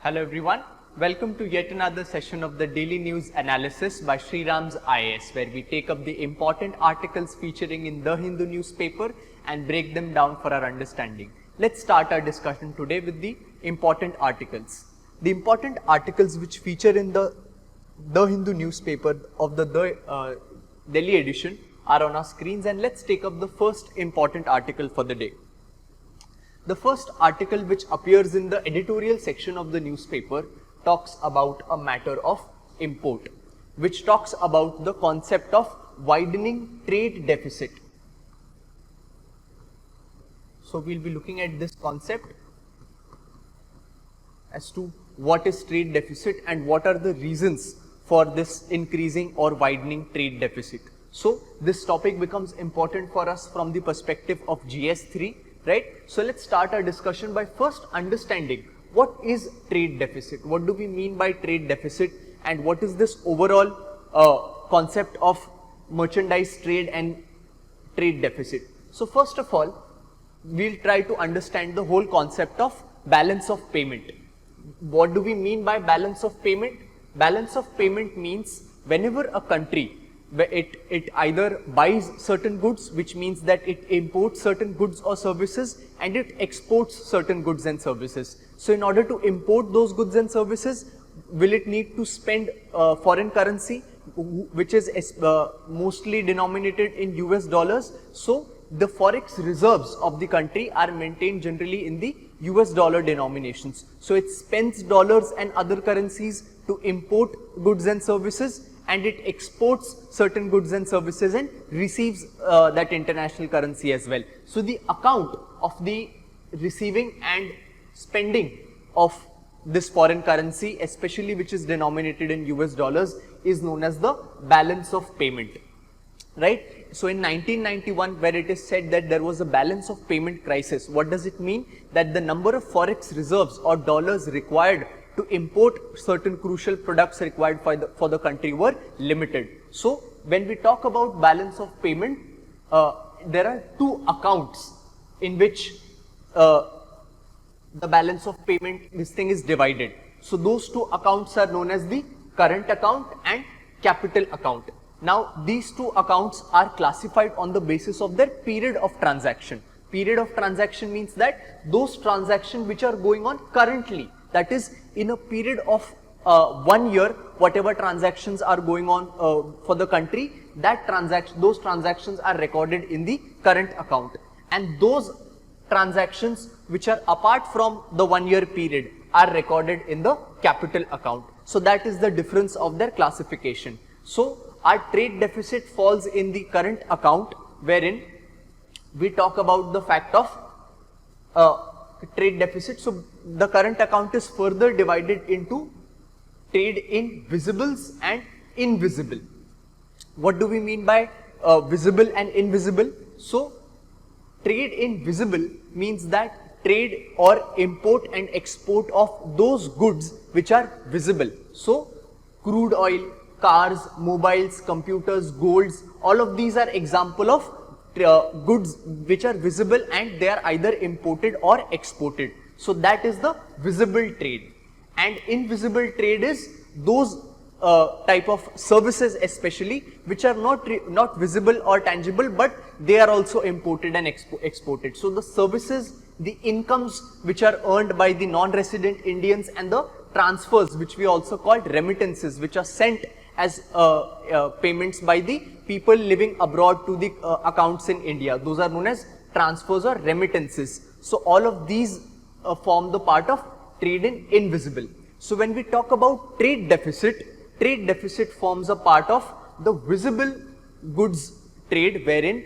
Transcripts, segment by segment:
Hello everyone, welcome to yet another session of the Daily News Analysis by SRIRAM'S IAS, where we take up the important articles featuring in the Hindu newspaper and break them down for our understanding. Let's start our discussion today with the important articles. The important articles which feature in the Hindu newspaper of the Delhi edition are on our screens, and let's take up the first important article for the day. The first article which appears in the editorial section of the newspaper talks about a matter of import, which talks about the concept of widening trade deficit. So we'll be looking at this concept as to what is trade deficit and what are the reasons for this increasing or widening trade deficit. So this topic becomes important for us from the perspective of GS3. Right? So let's start our discussion by first understanding what is trade deficit, what do we mean by trade deficit, and what is this overall concept of merchandise trade and trade deficit. So first of all, we'll try to understand the whole concept of balance of payment. What do we mean by balance of payment? Balance of payment means whenever a country it either buys certain goods, which means that it imports certain goods or services, and it exports certain goods and services. So in order to import those goods and services, will it need to spend foreign currency, which is mostly denominated in US dollars? So the forex reserves of the country are maintained generally in the US dollar denominations. So it spends dollars and other currencies to import goods and services, and it exports certain goods and services and receives that international currency as well. So the account of the receiving and spending of this foreign currency, especially which is denominated in US dollars, is known as the balance of payment. Right? So in 1991, where it is said that there was a balance of payment crisis, what does it mean? That the number of forex reserves or dollars required to import certain crucial products required for the country were limited. So when we talk about balance of payment, there are two accounts in which the balance of payment, this thing is divided. So those two accounts are known as the current account and capital account. Now these two accounts are classified on the basis of their period of transaction. Period of transaction means that those transactions which are going on currently, that is in a period of 1 year, whatever transactions are going on for the country, those transactions are recorded in the current account, and those transactions which are apart from the 1 year period are recorded in the capital account. So that is the difference of their classification. So our trade deficit falls in the current account, wherein we talk about the fact of trade deficit. So the current account is further divided into trade in visibles and invisible. What do we mean by visible and invisible? So trade in visible means that trade or import and export of those goods which are visible. So crude oil, cars, mobiles, computers, golds, all of these are example of goods which are visible and they are either imported or exported. So that is the visible trade. And invisible trade is those type of services especially which are not visible or tangible, but they are also imported and exported. So the services, the incomes which are earned by the non-resident Indians, and the transfers which we also call remittances, which are sent as payments by the people living abroad to the accounts in India. Those are known as transfers or remittances. So all of these form the part of trade in invisible. So when we talk about trade deficit forms a part of the visible goods trade, wherein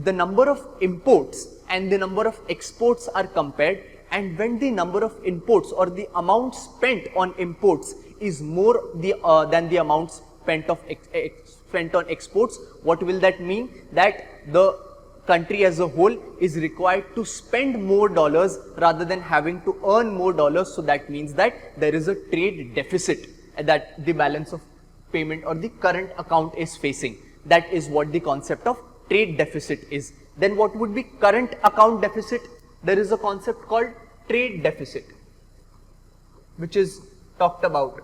the number of imports and the number of exports are compared, and when the number of imports or the amount spent on imports is more than the amount spent on exports, what will that mean? That the country as a whole is required to spend more dollars rather than having to earn more dollars. So that means that there is a trade deficit that the balance of payment or the current account is facing. That is what the concept of trade deficit is. Then what would be current account deficit? There is a concept called trade deficit. which is talked about.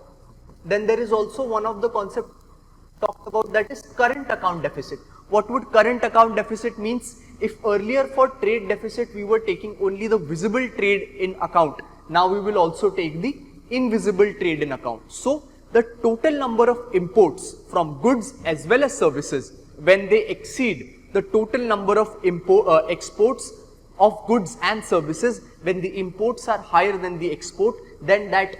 Then there is also one of the concepts talked about, that is current account deficit. What would current account deficit means? If earlier for trade deficit we were taking only the visible trade in account, now we will also take the invisible trade in account. So the total number of imports from goods as well as services, when they exceed the total number of exports of goods and services, when the imports are higher than the export, then that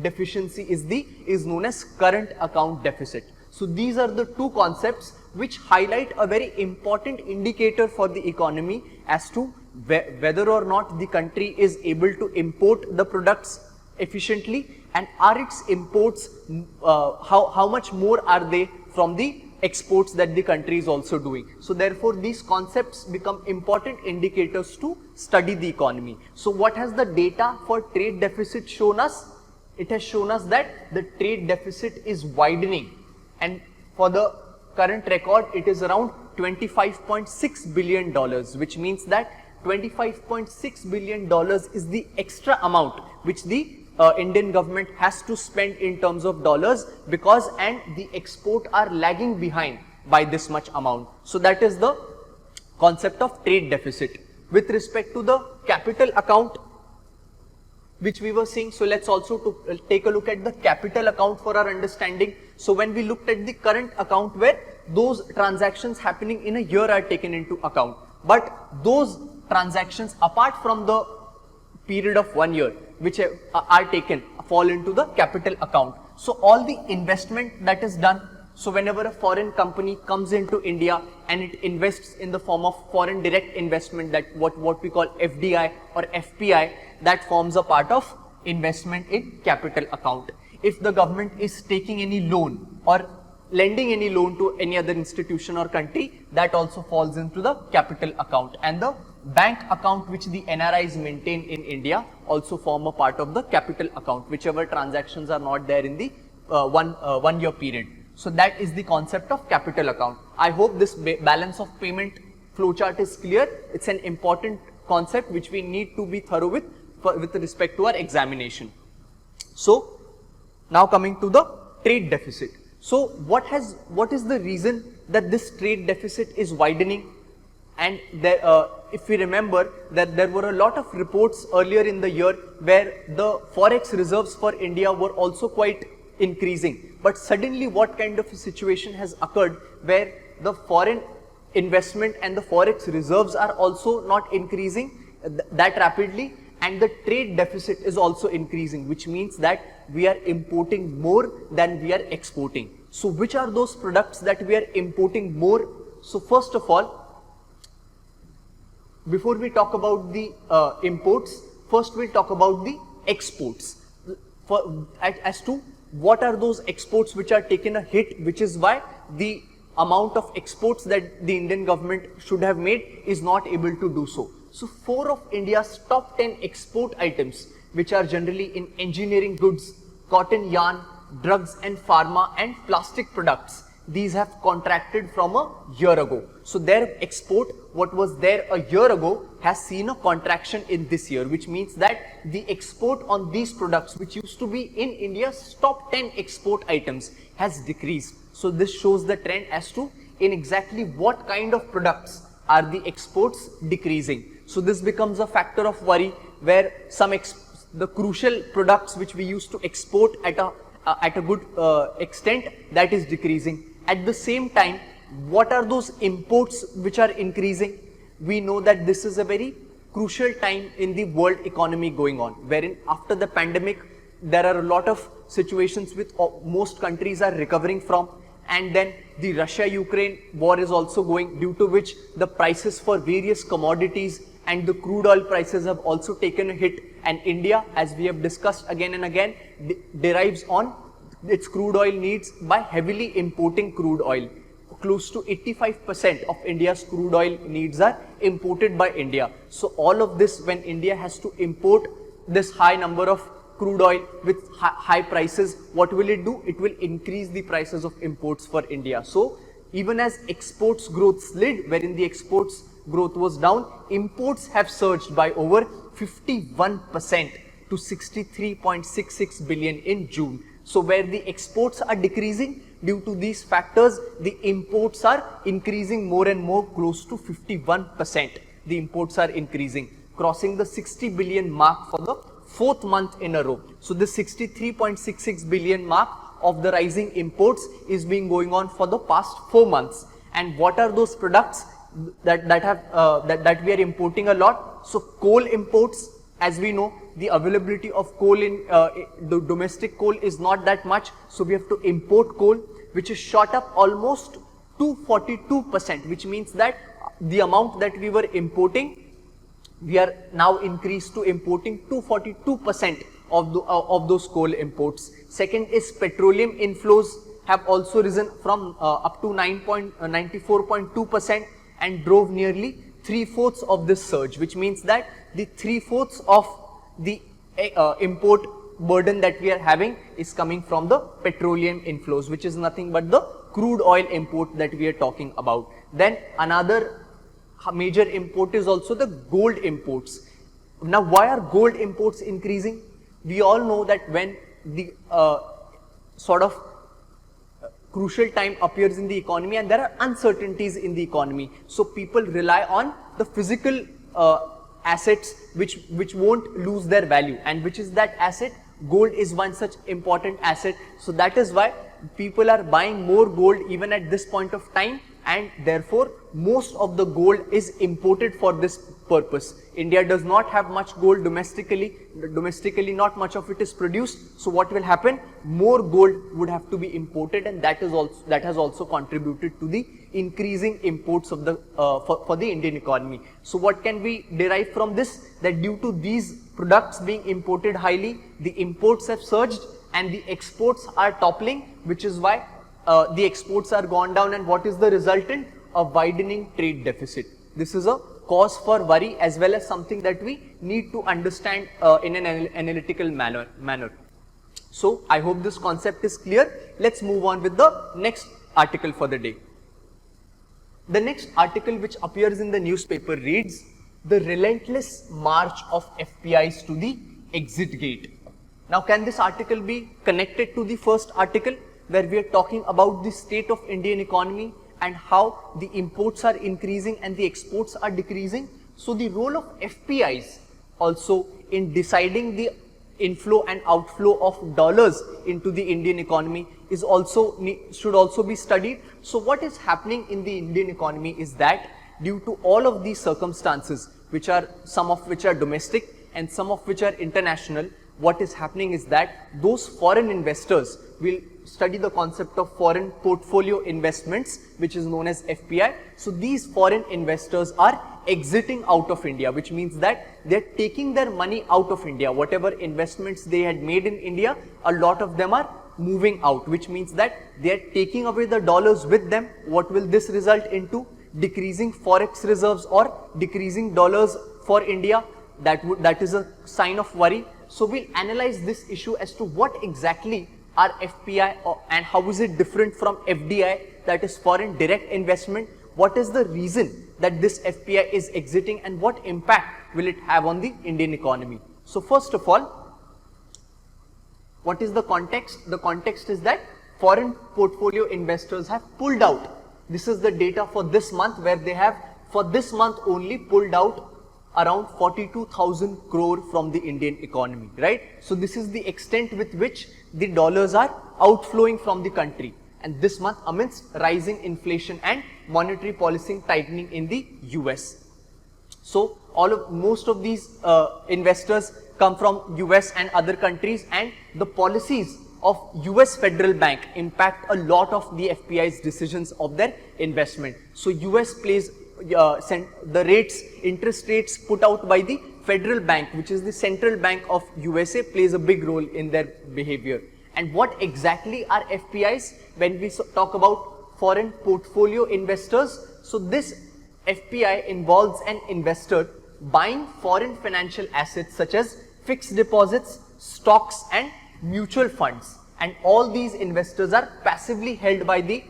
deficiency is known as current account deficit. So these are the two concepts which highlight a very important indicator for the economy as to whether or not the country is able to import the products efficiently, and are its imports, how much more are they from the exports that the country is also doing. So therefore these concepts become important indicators to study the economy. So what has the data for trade deficit shown us? It has shown us that the trade deficit is widening, and for the current record it is around $25.6 billion, which means that $25.6 billion is the extra amount which the Indian government has to spend in terms of dollars, because and the export are lagging behind by this much amount. So that is the concept of trade deficit. With respect to the capital account which we were seeing, so let's also take a look at the capital account for our understanding. So when we looked at the current account, where those transactions happening in a year are taken into account, but those transactions apart from the period of 1 year which are taken fall into the capital account. So all the investment that is done, so whenever a foreign company comes into India and it invests in the form of foreign direct investment, that what we call FDI or FPI, that forms a part of investment in capital account. If the government is taking any loan or lending any loan to any other institution or country, that also falls into the capital account, and the bank account which the NRIs maintain in India also form a part of the capital account, whichever transactions are not there in the one year period. So that is the concept of capital account. I hope this balance of payment flowchart is clear. It's an important concept which we need to be thorough with respect to our examination. So now coming to the trade deficit. So what is the reason that this trade deficit is widening? And there, if we remember that there were a lot of reports earlier in the year where the forex reserves for India were also quite increasing. But suddenly what kind of a situation has occurred where the foreign investment and the forex reserves are also not increasing that rapidly, and the trade deficit is also increasing, which means that we are importing more than we are exporting. So which are those products that we are importing more? So first of all, before we talk about the imports, first we'll talk about the exports. As to what are those exports which are taking a hit, which is why the amount of exports that the Indian government should have made is not able to do so. So 4 of India's top 10 export items, which are generally in engineering goods, cotton yarn, drugs and pharma and plastic products, these have contracted from a year ago. So their export, what was there a year ago, has seen a contraction in this year, which means that the export on these products, which used to be in India's top 10 export items, has decreased. So this shows the trend as to in exactly what kind of products are the exports decreasing. So this becomes a factor of worry, where the crucial products which we used to export at a good extent, that is decreasing. At the same time, what are those imports which are increasing? We know that this is a very crucial time in the world economy going on, wherein after the pandemic, there are a lot of situations which most countries are recovering from, and then the Russia-Ukraine war is also going, due to which the prices for various commodities and the crude oil prices have also taken a hit, and India, as we have discussed again and again, derives on its crude oil needs by heavily importing crude oil. Close to 85% of India's crude oil needs are imported by India. So all of this, when India has to import this high number of crude oil with high prices, what will it do? It will increase the prices of imports for India. So even as exports growth slid, wherein the exports growth was down, imports have surged by over 51%. to 63.66 billion in June. So where the exports are decreasing, due to these factors, the imports are increasing more and more, close to 51%. The imports are increasing, crossing the 60 billion mark for the fourth month in a row. So the 63.66 billion mark of the rising imports is being going on for the past 4 months. And what are those products that we are importing a lot? So coal imports, as we know, the availability of coal in the domestic coal is not that much, so we have to import coal, which is shot up almost 242%, which means that the amount that we were importing, we are now increased to importing 242% of those coal imports. Second is petroleum inflows have also risen from up to 94.2% and drove nearly 3/4 of this surge, which means that the 3/4 of the import burden that we are having is coming from the petroleum inflows, which is nothing but the crude oil import that we are talking about. Then another major import is also the gold imports. Now, why are gold imports increasing? We all know that when the sort of crucial time appears in the economy and there are uncertainties in the economy, so people rely on the physical assets which won't lose their value, and which is that asset? Gold is one such important asset. So that is why people are buying more gold even at this point of time, and therefore most of the gold is imported for this purpose. India does not have much gold domestically not much of it is produced. So what will happen? More gold would have to be imported, and that has also contributed to the increasing imports of the for the Indian economy. So what can we derive from this? That due to these products being imported highly, the imports have surged and the exports are toppling, which is why the exports are gone down. And what is the resultant? A widening trade deficit. This is a cause for worry as well as something that we need to understand in an analytical manner. So I hope this concept is clear. Let's move on with the next article for the day. The next article which appears in the newspaper reads, "The Relentless March of FPIs to the Exit Gate." Now, can this article be connected to the first article where we are talking about the state of Indian economy and how the imports are increasing and the exports are decreasing? So the role of FPIs also in deciding the inflow and outflow of dollars into the Indian economy is should also be studied. So what is happening in the Indian economy is that due to all of these circumstances, some of which are domestic and some of which are international, what is happening is that those foreign investors will study the concept of foreign portfolio investments, which is known as FPI. So these foreign investors are exiting out of India, which means that they're taking their money out of India. Whatever investments they had made in India, a lot of them are moving out, which means that they're taking away the dollars with them. What will this result into? Decreasing forex reserves or decreasing dollars for India. That is a sign of worry. So we'll analyze this issue as to what exactly are FPI and how is it different from FDI, that is foreign direct investment. What is the reason that this FPI is exiting and what impact will it have on the Indian economy? So first of all, what is the context? The context is that foreign portfolio investors have pulled out. This is the data for this month, where they have for this month only pulled out around 42,000 crore from the Indian economy, right? So this is the extent with which the dollars are outflowing from the country, and this month amidst rising inflation and monetary policy tightening in the US. So most of these investors come from US and other countries, and the policies of US Federal Bank impact a lot of the FPI's decisions of their investment. So US plays the interest rates put out by the Federal Bank, which is the central bank of USA, plays a big role in their behavior. And what exactly are FPIs? When we talk about foreign portfolio investors, so this FPI involves an investor buying foreign financial assets such as fixed deposits, stocks and mutual funds, and all these investors are passively held by the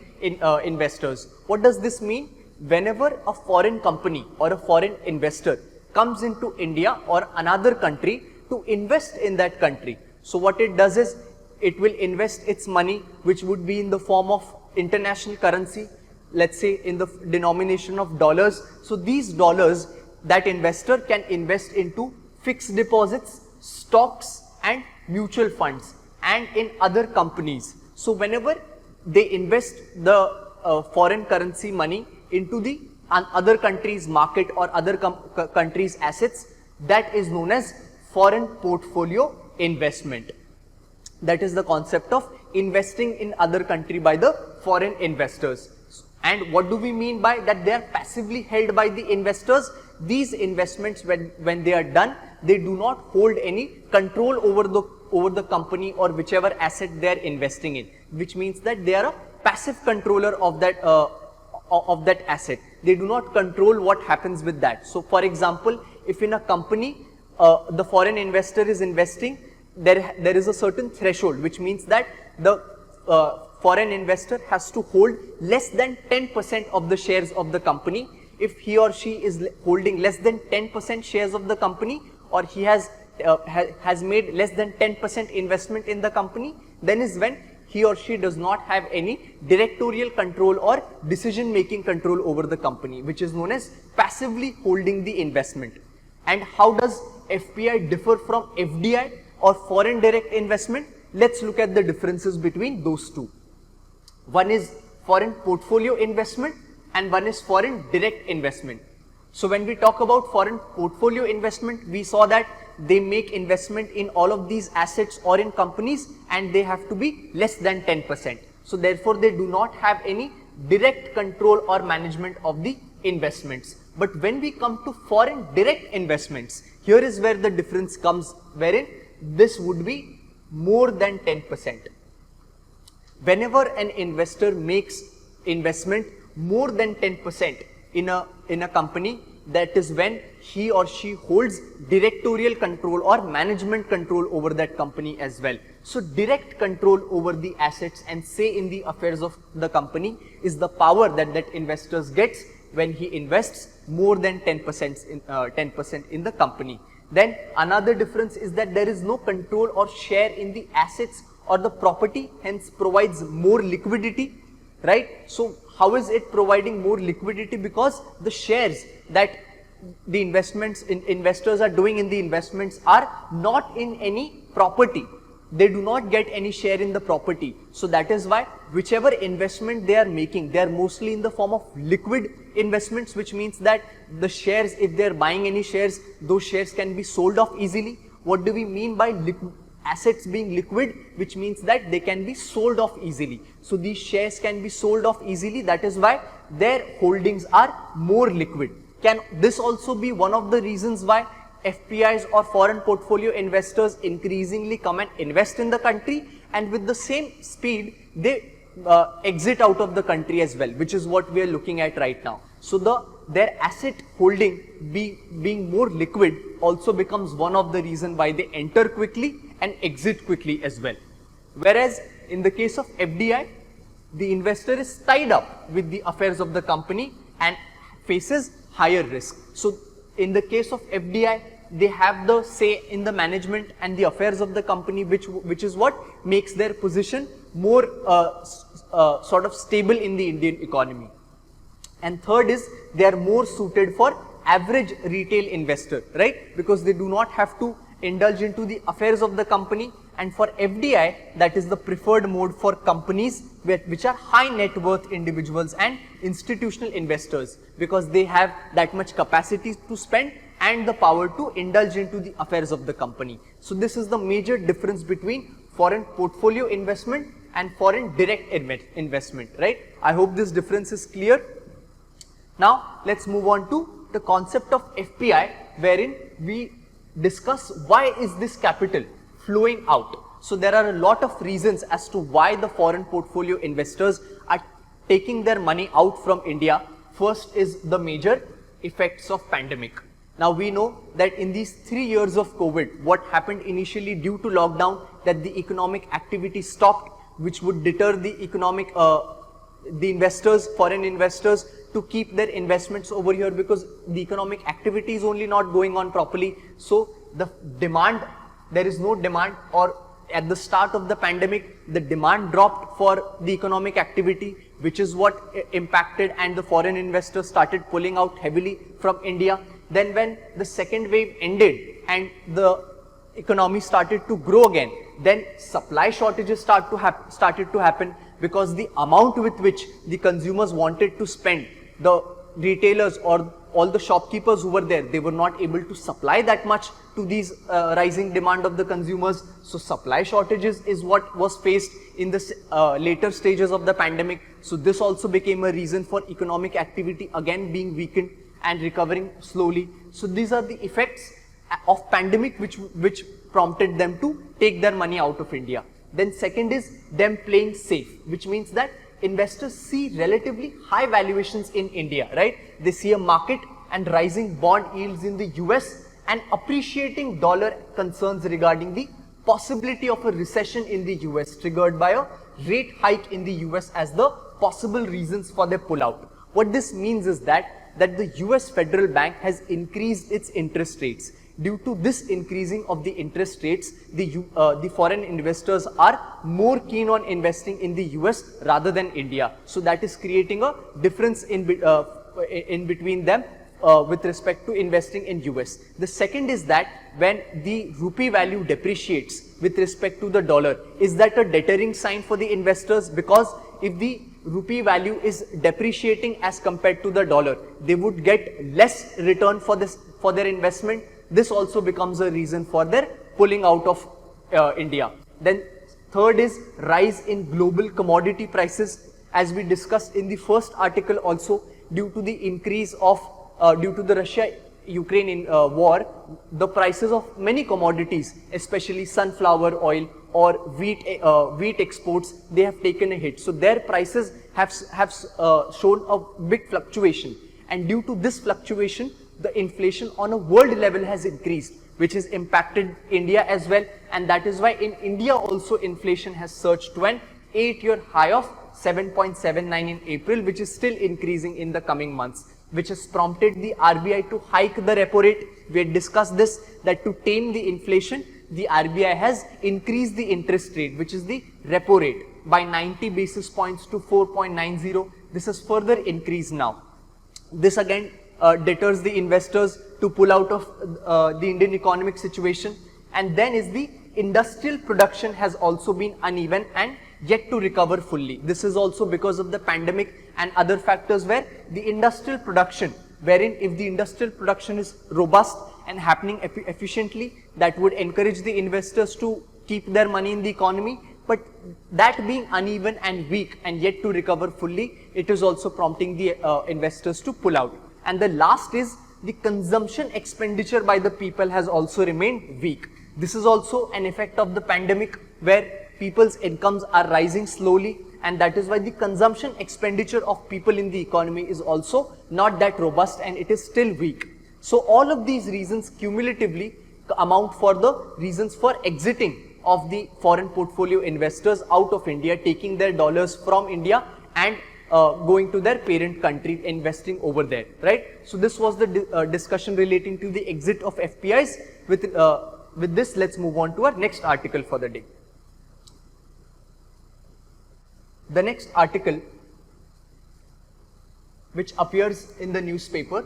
investors. What does this mean? Whenever a foreign company or a foreign investor comes into India or another country, to invest in that country. So what it does is, it will invest its money, which would be in the form of international currency, let's say in the denomination of dollars. So these dollars, that investor can invest into fixed deposits, stocks and mutual funds and in other companies. So whenever they invest the foreign currency money into the other country's market or other country's assets, that is known as foreign portfolio investment. That is the concept of investing in other country by the foreign investors. And what do we mean by that? They are passively held by the investors. These investments, when they are done, they do not hold any control over the company or whichever asset they are investing in, which means that they are a passive controller of that asset. They do not control what happens with that. So for example, if in a company the foreign investor is investing, there is a certain threshold, which means that the foreign investor has to hold less than 10% of the shares of the company. If he or she is holding less than 10% shares of the company, or he has made less than 10% investment in the company, then is when he or she does not have any directorial control or decision making control over the company, which is known as passively holding the investment. And how does FPI differ from FDI or foreign direct investment? Let's look at the differences between those two. One is foreign portfolio investment and one is foreign direct investment. So when we talk about foreign portfolio investment, we saw that they make investment in all of these assets or in companies, and they have to be less than 10%. So therefore they do not have any direct control or management of the investments. But when we come to foreign direct investments, here is where the difference comes, wherein this would be more than 10%. Whenever an investor makes investment more than 10% in a company, that is when he or she holds directorial control or management control over that company as well. So direct control over the assets and say in the affairs of the company is the power that investors gets when he invests more than 10% in the company. Then another difference is that there is no control or share in the assets or the property, hence provides more liquidity, right? So how is it providing more liquidity? Because the shares that the investors are doing in the investments are not in any property. They do not get any share in the property. So that is why whichever investment they are making, they are mostly in the form of liquid investments, which means that the shares, if they are buying any shares, those shares can be sold off easily. What do we mean by assets being liquid? Which means that they can be sold off easily. So these shares can be sold off easily. That is why their holdings are more liquid. Can this also be one of the reasons why FPIs or foreign portfolio investors increasingly come and invest in the country, and with the same speed they exit out of the country as well, which is what we are looking at right now. So their asset holding being more liquid also becomes one of the reasons why they enter quickly and exit quickly as well. Whereas in the case of FDI, the investor is tied up with the affairs of the company and faces higher risk. So in the case of FDI, they have the say in the management and the affairs of the company, which is what makes their position more sort of stable in the Indian economy. And third is they are more suited for average retail investor, right? Because they do not have to indulge into the affairs of the company. And for FDI, that is the preferred mode for companies which are high net worth individuals and institutional investors, because they have that much capacity to spend and the power to indulge into the affairs of the company. So this is the major difference between foreign portfolio investment and foreign direct investment, right? I hope this difference is clear. Now let's move on to the concept of FPI, wherein we discuss why is this capital flowing out. So there are a lot of reasons as to why the foreign portfolio investors are taking their money out from India. First is the major effects of pandemic. Now we know that in these 3 years of COVID, what happened initially due to lockdown, that the economic activity stopped, which would deter the economic, the investors, foreign investors, to keep their investments over here, because the economic activity is only not going on properly. So the demand, there is no demand, or at the start of the pandemic, the demand dropped for the economic activity, which is what impacted, and the foreign investors started pulling out heavily from India. Then when the second wave ended and the economy started to grow again, then supply shortages started to happen, because the amount with which the consumers wanted to spend, the retailers or all the shopkeepers who were there, they were not able to supply that much to these rising demand of the consumers. So supply shortages is what was faced in the later stages of the pandemic. So this also became a reason for economic activity again being weakened and recovering slowly. So these are the effects of pandemic which prompted them to take their money out of India. Then second is them playing safe, which means that investors see relatively high valuations in India, right? They see a market and rising bond yields in the US and appreciating dollar concerns regarding the possibility of a recession in the US triggered by a rate hike in the US as the possible reasons for their pullout. What this means is that the US Federal Bank has increased its interest rates. Due to this increasing of the interest rates, the foreign investors are more keen on investing in the US rather than India. So that is creating a difference in between them with respect to investing in US. The second is that when the rupee value depreciates with respect to the dollar, is that a deterring sign for the investors? Because if the rupee value is depreciating as compared to the dollar, they would get less return for their investment. This also becomes a reason for their pulling out of India. Then third is rise in global commodity prices. As we discussed in the first article also, due to the increase of due to the Russia-Ukraine war, the prices of many commodities, especially sunflower oil or wheat exports, they have taken a hit. So their prices have shown a big fluctuation, and due to this fluctuation, the inflation on a world level has increased, which has impacted India as well, and that is why in India also inflation has surged to an 8-year high of 7.79 in April, which is still increasing in the coming months, which has prompted the RBI to hike the repo rate. We had discussed this, that to tame the inflation, the RBI has increased the interest rate, which is the repo rate, by 90 basis points to 4.90. This has further increased now. This again deters the investors to pull out of the Indian economic situation. And then is the industrial production has also been uneven and yet to recover fully. This is also because of the pandemic and other factors, where the industrial production, wherein if the industrial production is robust and happening efficiently, that would encourage the investors to keep their money in the economy. But that being uneven and weak and yet to recover fully, it is also prompting the investors to pull out. And the last is the consumption expenditure by the people has also remained weak. This is also an effect of the pandemic, where people's incomes are rising slowly, and that is why the consumption expenditure of people in the economy is also not that robust and it is still weak. So all of these reasons cumulatively amount for the reasons for exiting of the foreign portfolio investors out of India, taking their dollars from India and going to their parent country, investing over there, right? So this was the discussion relating to the exit of FPIs. With this, let's move on to our next article for the day. The next article, which appears in the newspaper,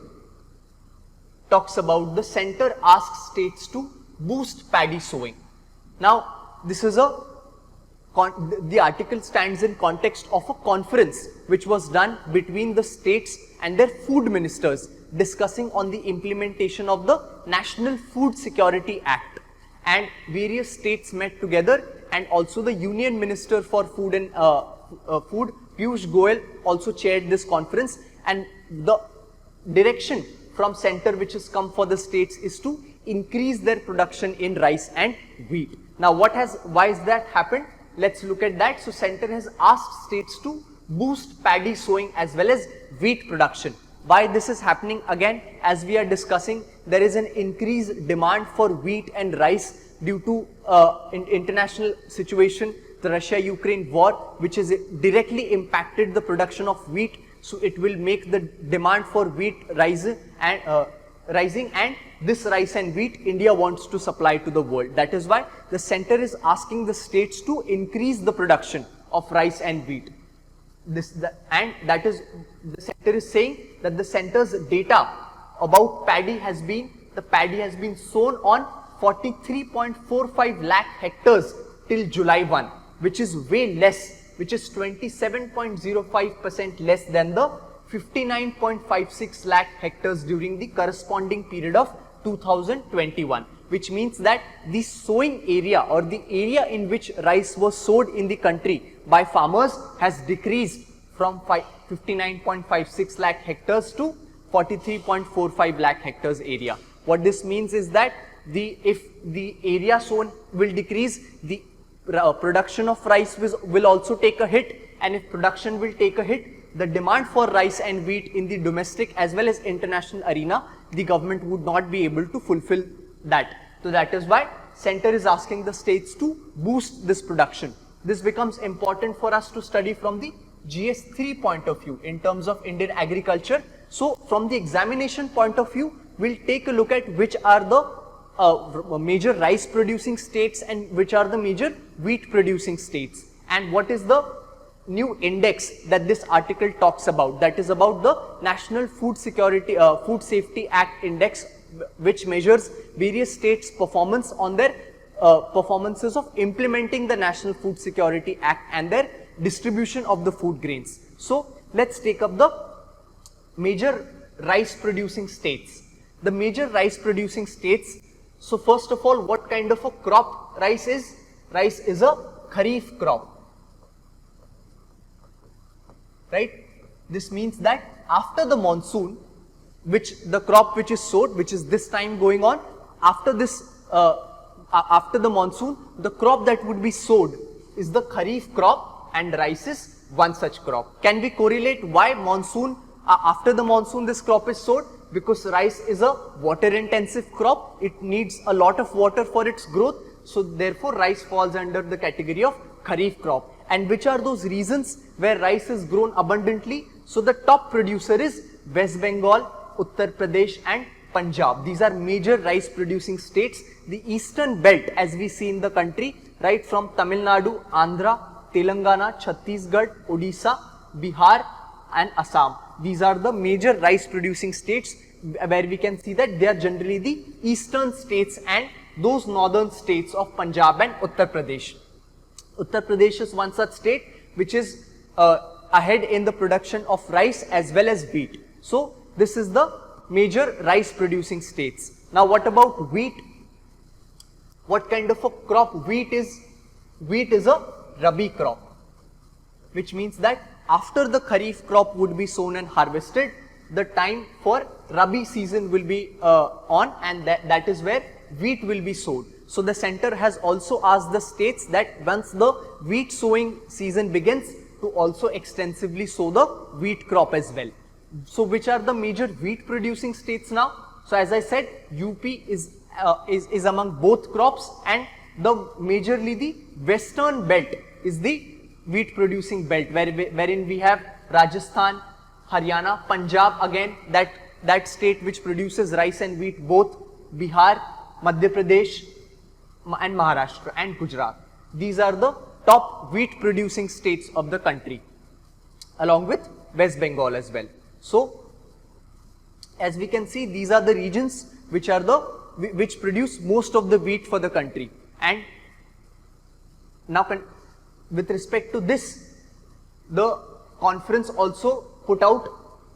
talks about the center asks states to boost paddy sowing. Now, this is the article stands in context of a conference which was done between the states and their food ministers, discussing on the implementation of the National Food Security Act. And various states met together, and also the Union Minister for Food and Food, Piyush Goyal, also chaired this conference. And the direction from center which has come for the states is to increase their production in rice and wheat. Now, why has that happened? Let's look at that. So center has asked states to boost paddy sowing as well as wheat production. Why this is happening? Again, as we are discussing, there is an increased demand for wheat and rice due to international situation, the Russia-Ukraine war, which has directly impacted the production of wheat. So it will make the demand for wheat rising, and this rice and wheat India wants to supply to the world. That is why the center is asking the states to increase the production of rice and wheat. The center is saying that the center's data about paddy has been sown on 43.45 lakh hectares till July 1, which is way less, which is 27.05% less than the 59.56 lakh hectares during the corresponding period of 2021, which means that the sowing area or the area in which rice was sowed in the country by farmers has decreased from 59.56 lakh hectares to 43.45 lakh hectares area. What this means is that if the area sown will decrease, the production of rice will also take a hit, and if production will take a hit, the demand for rice and wheat in the domestic as well as international arena, the government would not be able to fulfill that. So that is why center is asking the states to boost this production. This becomes important for us to study from the GS3 point of view in terms of Indian agriculture. So from the examination point of view, we'll take a look at which are the major rice producing states and which are the major wheat producing states, and what is the new index that this article talks about. That is about the National Food Safety Act Index, which measures various states' performance on their performances of implementing the National Food Security Act and their distribution of the food grains. So let's take up the major rice producing states. The major rice producing states. So first of all, what kind of a crop rice is? Rice is a kharif crop, right? This means that after the monsoon, the crop which is sowed, which is this time going on, after the monsoon, the crop that would be sowed is the kharif crop, and rice is one such crop. Can we correlate why monsoon, after the monsoon this crop is sowed? Because rice is a water intensive crop, it needs a lot of water for its growth, so therefore rice falls under the category of kharif crop. And which are those regions where rice is grown abundantly? So the top producer is West Bengal, Uttar Pradesh and Punjab. These are major rice producing states. The eastern belt, as we see in the country, right from Tamil Nadu, Andhra, Telangana, Chhattisgarh, Odisha, Bihar and Assam. These are the major rice producing states where we can see that they are generally the eastern states and those northern states of Punjab and Uttar Pradesh. Uttar Pradesh is one such state which is ahead in the production of rice as well as wheat. So this is the major rice producing states. Now what about wheat? What kind of a crop wheat is? Wheat is a rabi crop, which means that after the kharif crop would be sown and harvested, the time for rabi season will be on, and that is where wheat will be sowed. So the center has also asked the states that once the wheat sowing season begins, to also extensively sow the wheat crop as well. So which are the major wheat producing states now? So as I said, UP is among both crops, and majorly the western belt is the wheat producing belt, wherein we have Rajasthan, Haryana, Punjab, again that state which produces rice and wheat, both Bihar, Madhya Pradesh and Maharashtra and Gujarat. These are the top wheat producing states of the country, along with West Bengal as well. So as we can see, these are the regions which produce most of the wheat for the country. And now with respect to this, the conference also put out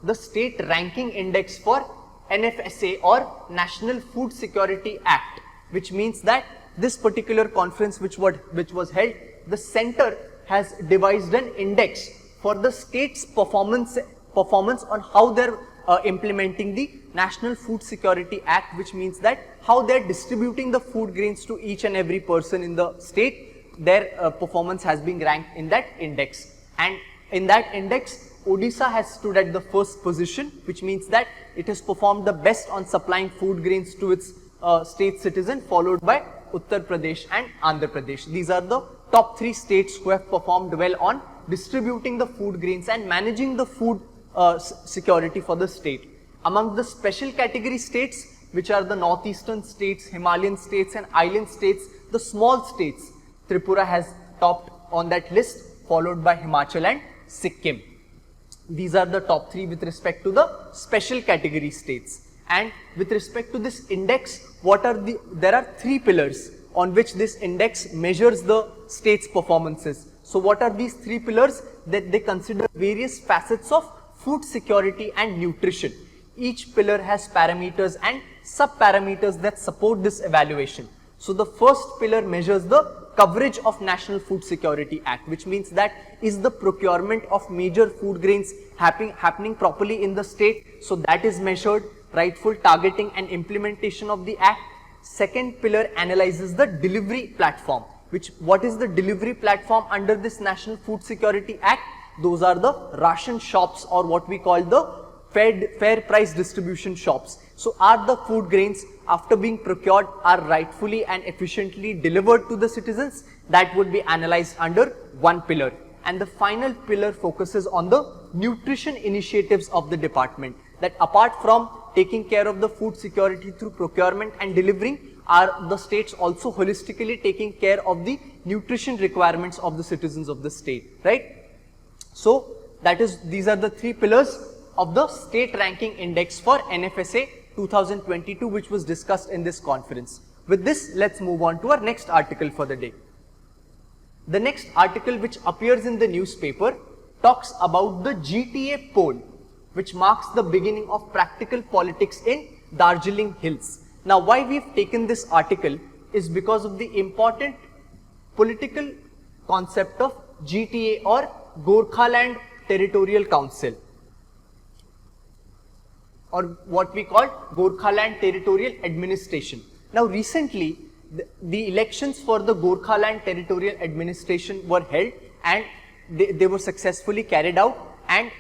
the state ranking index for NFSA or National Food Security Act, which means that this particular conference which was held, the center has devised an index for the state's performance on how they're implementing the National Food Security Act, which means that how they're distributing the food grains to each and every person in the state. Their performance has been ranked in that index, and in that index Odisha has stood at the first position, which means that it has performed the best on supplying food grains to its state citizen, followed by Uttar Pradesh and Andhra Pradesh. These are the top 3 states who have performed well on distributing the food grains and managing the food security for the state. Among the special category states, which are the northeastern states, Himalayan states and island states, the small states. Tripura has topped on that list, followed by Himachal and Sikkim. These are the top 3 with respect to the special category states. And with respect to this index, there are 3 pillars on which this index measures the state's performances. So what are these 3 pillars? That they consider various facets of food security and nutrition. Each pillar has parameters and sub-parameters that support this evaluation. So the first pillar measures the coverage of National Food Security Act, which means that is the procurement of major food grains happening properly in the state. So that is measured, rightful targeting and implementation of the act. Second pillar analyzes the delivery platform. What is the delivery platform under this National Food Security Act? Those are the ration shops, or what we call the fair price distribution shops. So are the food grains, after being procured, are rightfully and efficiently delivered to the citizens? That would be analyzed under one pillar. And the final pillar focuses on the nutrition initiatives of the department, that apart from taking care of the food security through procurement and delivering, are the states also holistically taking care of the nutrition requirements of the citizens of the state, right? So these are the 3 pillars of the state ranking index for NFSA 2022, which was discussed in this conference. With this, let's move on to our next article for the day. The next article, which appears in the newspaper, talks about the GTA poll, which marks the beginning of practical politics in Darjeeling Hills. Now, why we've taken this article is because of the important political concept of GTA, or Gorkhaland Territorial Council, or what we call Gorkhaland Territorial Administration. Now recently, the elections for the Gorkhaland Territorial Administration were held, and they were successfully carried out, and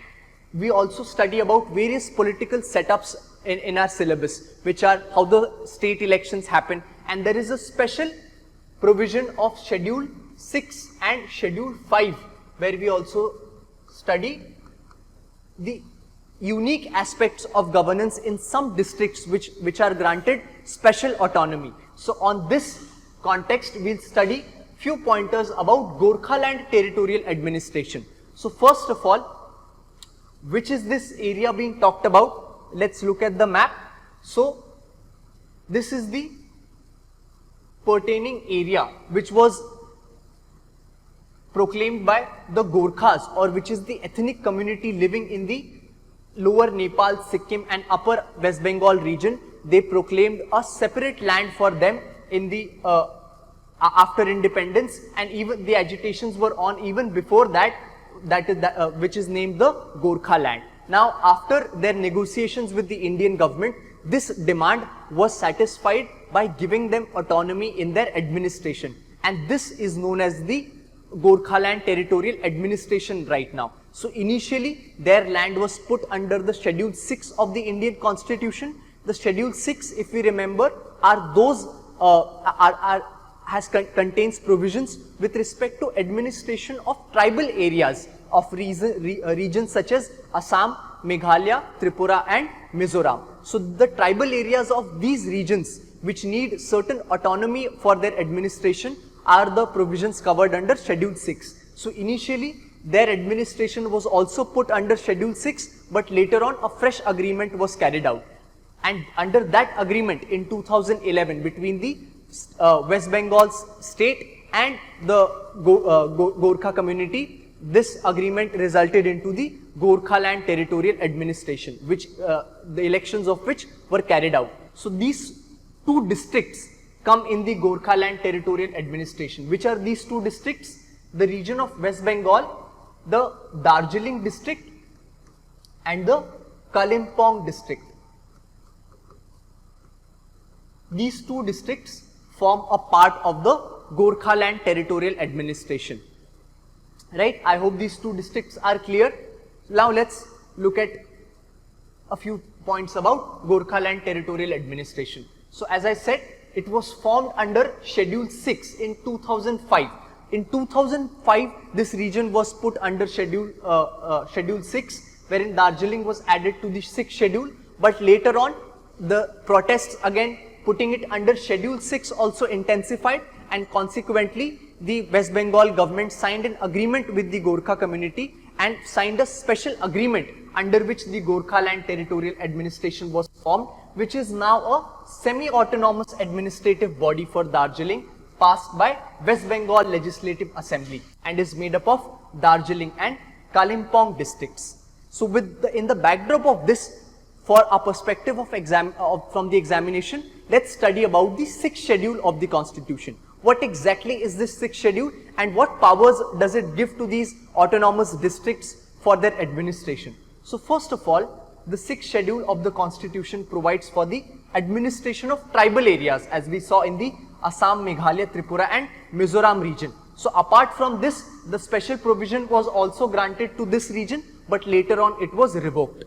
we also study about various political setups in our syllabus, which are how the state elections happen, and there is a special provision of Schedule 6 and Schedule 5, where we also study the unique aspects of governance in some districts which are granted special autonomy. So on this context, we'll study few pointers about Gorkhaland Territorial Administration. So first of all, which is this area being talked about? Let's look at the map. So this is the pertaining area which was proclaimed by the Gorkhas, or which is the ethnic community living in the lower Nepal, Sikkim and upper West Bengal region. They proclaimed a separate land for them in the after independence, and even the agitations were on even before that, which is named the Gorkha land. Now after their negotiations with the Indian government, this demand was satisfied by giving them autonomy in their administration, and this is known as the Gorkhaland Territorial Administration right now. So initially their land was put under the Schedule 6 of the Indian Constitution. The Schedule 6, if we remember, are those contains provisions with respect to administration of tribal areas of regions such as Assam, Meghalaya, Tripura and Mizoram. So the tribal areas of these regions which need certain autonomy for their administration are the provisions covered under Schedule 6. So initially their administration was also put under Schedule 6, but later on a fresh agreement was carried out. And under that agreement in 2011 between the West Bengal's state and the Gorkha community, this agreement resulted into the Gorkhaland Territorial Administration, which the elections of which were carried out. So these two districts come in the Gorkhaland Territorial Administration. Which are these two districts? The region of West Bengal, the Darjeeling district and the Kalimpong district. These two districts form a part of the Gorkhaland Territorial Administration. Right? I hope these two districts are clear. Now let's look at a few points about Gorkhaland Territorial Administration. So as I said, it was formed under Schedule 6 in 2005. In 2005, this region was put under Schedule 6, wherein Darjeeling was added to the 6th schedule. But later on, the protests again putting it under Schedule 6 also intensified, and consequently the West Bengal government signed an agreement with the Gorkha community and signed a special agreement under which the Gorkha Land Territorial Administration was formed, which is now a semi-autonomous administrative body for Darjeeling, passed by West Bengal Legislative Assembly and is made up of Darjeeling and Kalimpong districts. So in the backdrop of this, for a perspective of from the examination, let's study about the 6th schedule of the Constitution. What exactly is this 6th schedule and what powers does it give to these autonomous districts for their administration? So first of all, the 6th schedule of the Constitution provides for the administration of tribal areas, as we saw in the Assam, Meghalaya, Tripura and Mizoram region. So apart from this, the special provision was also granted to this region, but later on it was revoked.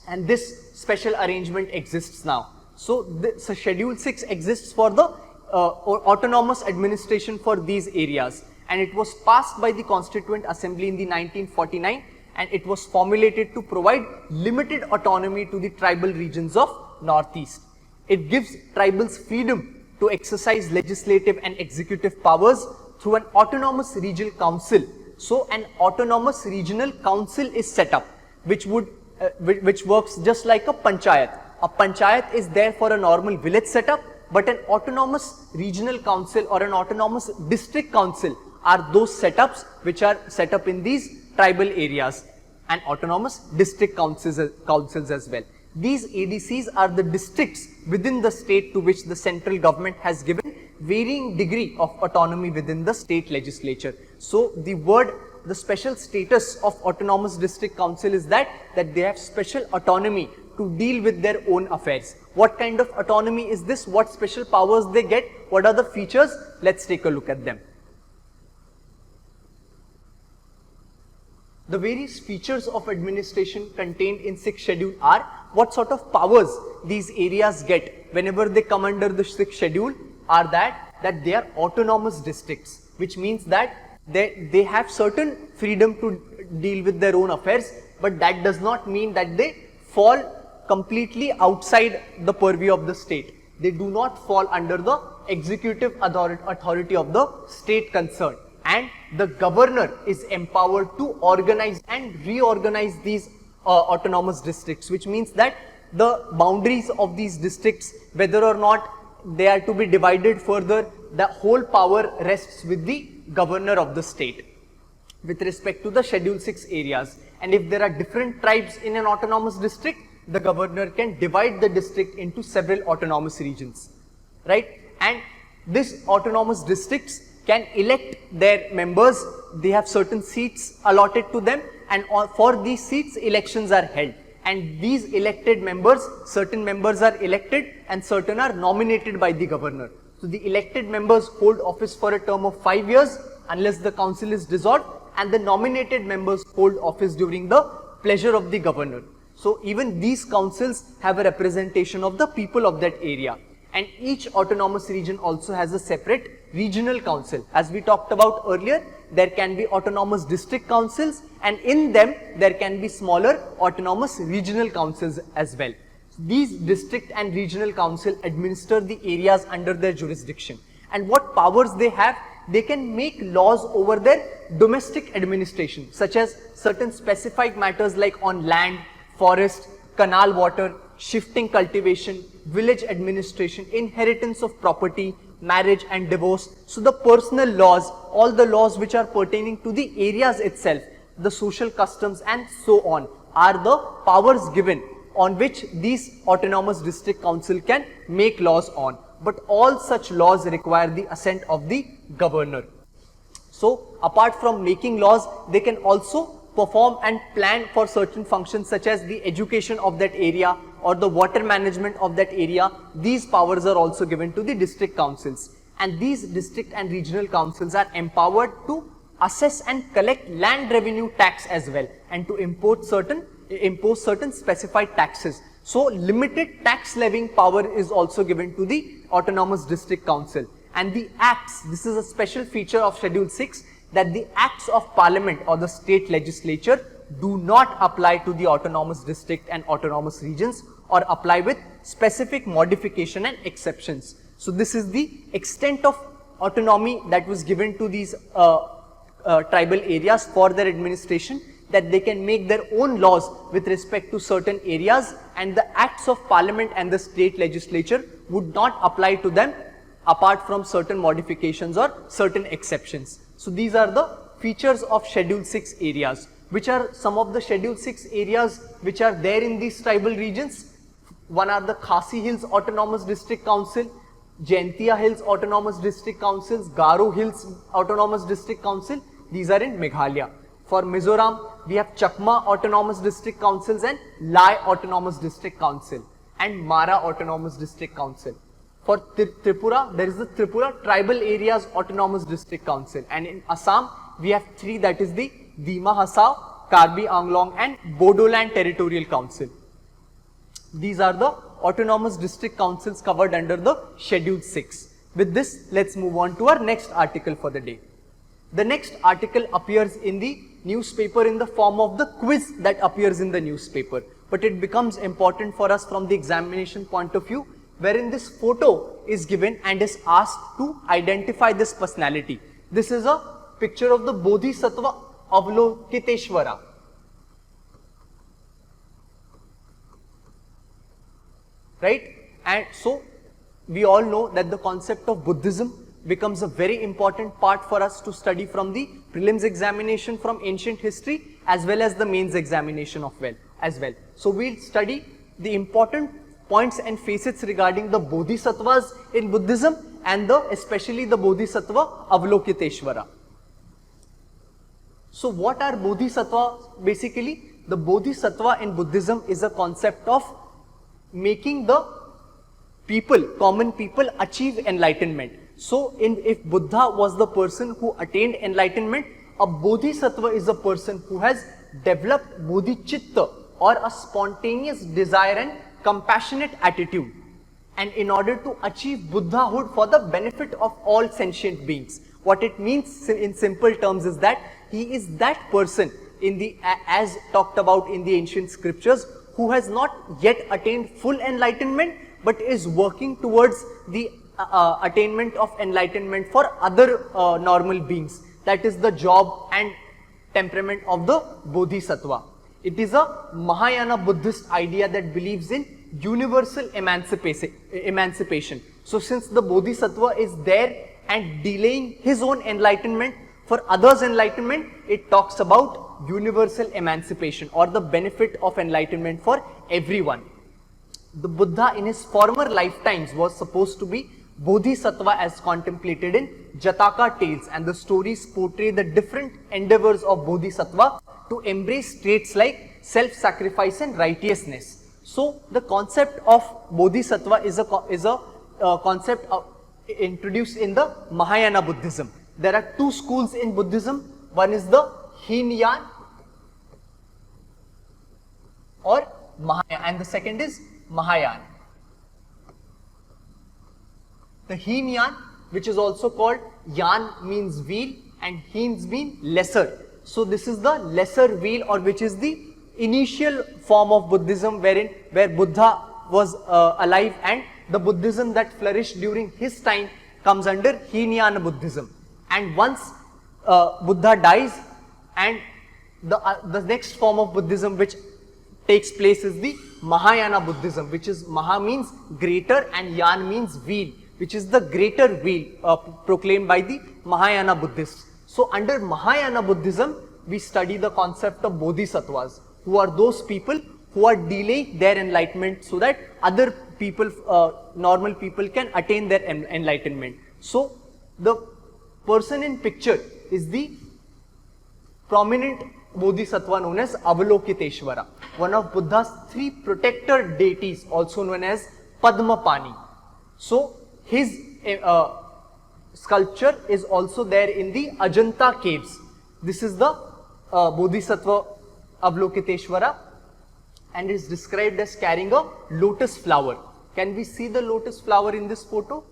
And this special arrangement exists now. So Schedule 6 exists for the autonomous administration for these areas, and it was passed by the Constituent Assembly in the 1949, and it was formulated to provide limited autonomy to the tribal regions of Northeast. It gives tribals freedom to exercise legislative and executive powers through an autonomous regional council. So an autonomous regional council is set up, which works just like a panchayat. A panchayat is there for a normal village setup, but an autonomous regional council or an autonomous district council are those setups which are set up in these tribal areas, and autonomous district councils as well. These ADCs are the districts within the state to which the central government has given varying degree of autonomy within the state legislature. So the special status of autonomous district council is that they have special autonomy to deal with their own affairs. What kind of autonomy is this? What special powers they get? What are the features? Let's take a look at them. The various features of administration contained in 6th schedule are what sort of powers these areas get whenever they come under the 6th schedule are that they are autonomous districts, which means that they have certain freedom to deal with their own affairs, but that does not mean that they fall completely outside the purview of the state. They do not fall under the executive authority of the state concerned, and the governor is empowered to organize and reorganize these autonomous districts, which means that the boundaries of these districts, whether or not they are to be divided further, the whole power rests with the governor of the state with respect to the Schedule 6 areas. And if there are different tribes in an autonomous district, the governor can divide the district into several autonomous regions, right? And these autonomous districts can elect their members. They have certain seats allotted to them, and for these seats elections are held, and these elected members, certain members are elected and certain are nominated by the governor. So the elected members hold office for a term of 5 years unless the council is dissolved, and the nominated members hold office during the pleasure of the governor. So even these councils have a representation of the people of that area, and each autonomous region also has a separate regional council. As we talked about earlier, there can be autonomous district councils, and in them there can be smaller autonomous regional councils as well. These district and regional council administer the areas under their jurisdiction, and what powers they have, they can make laws over their domestic administration, such as certain specified matters like on land, forest, canal water, shifting cultivation, village administration, inheritance of property, marriage and divorce. So the personal laws, all the laws which are pertaining to the areas itself, the social customs and so on, are the powers given on which these autonomous district council can make laws on. But all such laws require the assent of the governor. So apart from making laws, they can also perform and plan for certain functions such as the education of that area or the water management of that area. These powers are also given to the district councils, and these district and regional councils are empowered to assess and collect land revenue tax as well, and to impose certain specified taxes. So limited tax levying power is also given to the autonomous district council. And the acts, this is a special feature of Schedule 6, that the acts of parliament or the state legislature do not apply to the autonomous district and autonomous regions or apply with specific modification and exceptions. So this is the extent of autonomy that was given to these tribal areas for their administration, that they can make their own laws with respect to certain areas, and the acts of parliament and the state legislature would not apply to them apart from certain modifications or certain exceptions. So these are the features of Schedule 6 areas. Which are some of the Schedule 6 areas which are there in these tribal regions? One are the Khasi Hills Autonomous District Council, Jaintia Hills Autonomous District Councils, Garo Hills Autonomous District Council. These are in Meghalaya. For Mizoram, we have Chakma Autonomous District Councils and Lai Autonomous District Council and Mara Autonomous District Council. For Tripura, there is the Tripura Tribal Areas Autonomous District Council, and in Assam, we have three, that is the Dima Hasao, Karbi Anglong and Bodoland Territorial Council. These are the autonomous district councils covered under the Schedule 6. With this, let's move on to our next article for the day. The next article appears in the newspaper in the form of the quiz that appears in the newspaper, but it becomes important for us from the examination point of view, wherein this photo is given and is asked to identify this personality. This is a picture of the Bodhisattva Avalokiteshvara. Right? And so we all know that the concept of Buddhism becomes a very important part for us to study from the prelims examination from ancient history as well as the mains examination as well. So we'll study the important points and facets regarding the Bodhisattvas in Buddhism and especially the Bodhisattva Avalokiteshvara. So what are Bodhisattvas? Basically, the Bodhisattva in Buddhism is a concept of making the people, common people, achieve enlightenment. So if Buddha was the person who attained enlightenment, a Bodhisattva is a person who has developed Bodhichitta, or a spontaneous desire and compassionate attitude, and in order to achieve Buddhahood for the benefit of all sentient beings. What it means in simple terms is that he is that person in the, as talked about in the ancient scriptures, who has not yet attained full enlightenment but is working towards the attainment of enlightenment for other normal beings. That is the job and temperament of the Bodhisattva. It is a Mahayana Buddhist idea that believes in universal emancipation. So since the Bodhisattva is there and delaying his own enlightenment for others' enlightenment, it talks about universal emancipation or the benefit of enlightenment for everyone. The Buddha in his former lifetimes was supposed to be Bodhisattva as contemplated in Jataka tales, and the stories portray the different endeavors of Bodhisattva to embrace traits like self-sacrifice and righteousness. So the concept of Bodhisattva is a concept introduced in the Mahayana Buddhism. There are two schools in Buddhism. One is the Hinayan or Mahayana, and the second is Mahayana. The Hinayan, which is also called Yan means wheel and Hins mean lesser. So this is the lesser wheel, or which is the initial form of Buddhism where Buddha was alive, and the Buddhism that flourished during his time comes under Hinayana Buddhism. And once Buddha dies, and the next form of Buddhism which takes place is the Mahayana Buddhism, which is Maha means greater and Yan means wheel, which is the greater wheel proclaimed by the Mahayana Buddhists. So under Mahayana Buddhism, we study the concept of Bodhisattvas, who are those people who are delaying their enlightenment so that other people, normal people, can attain their enlightenment. So the person in picture is the prominent Bodhisattva known as Avalokiteshvara, one of Buddha's three protector deities, also known as Padmapani. So his sculpture is also there in the Ajanta caves. This is the Bodhisattva Avalokiteshvara, and is described as carrying a lotus flower. Can we see the lotus flower in this photo?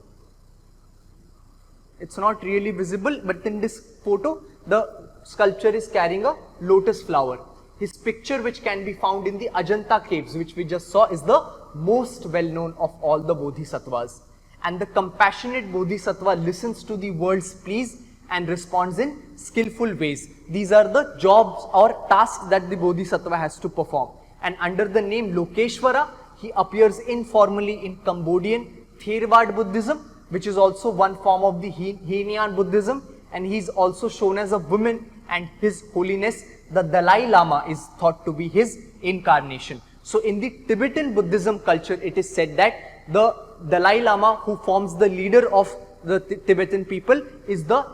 It's not really visible, but in this photo, the sculpture is carrying a lotus flower. His picture, which can be found in the Ajanta caves, which we just saw, is the most well known of all the Bodhisattvas. And the compassionate Bodhisattva listens to the world's pleas and responds in skillful ways. These are the jobs or tasks that the Bodhisattva has to perform. And under the name Lokeshwara, he appears informally in Cambodian Theravada Buddhism, which is also one form of the Hinayan Buddhism, and he is also shown as a woman, and His Holiness the Dalai Lama is thought to be his incarnation. So in the Tibetan Buddhism culture, it is said that the Dalai Lama, who forms the leader of the Tibetan people, is the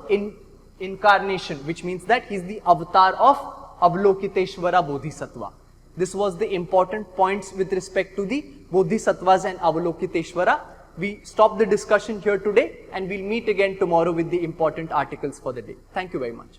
incarnation, which means that he is the avatar of Avalokiteshvara Bodhisattva. This was the important points with respect to the Bodhisattvas and Avalokiteshvara. We stop the discussion here today, and we'll meet again tomorrow with the important articles for the day. Thank you very much.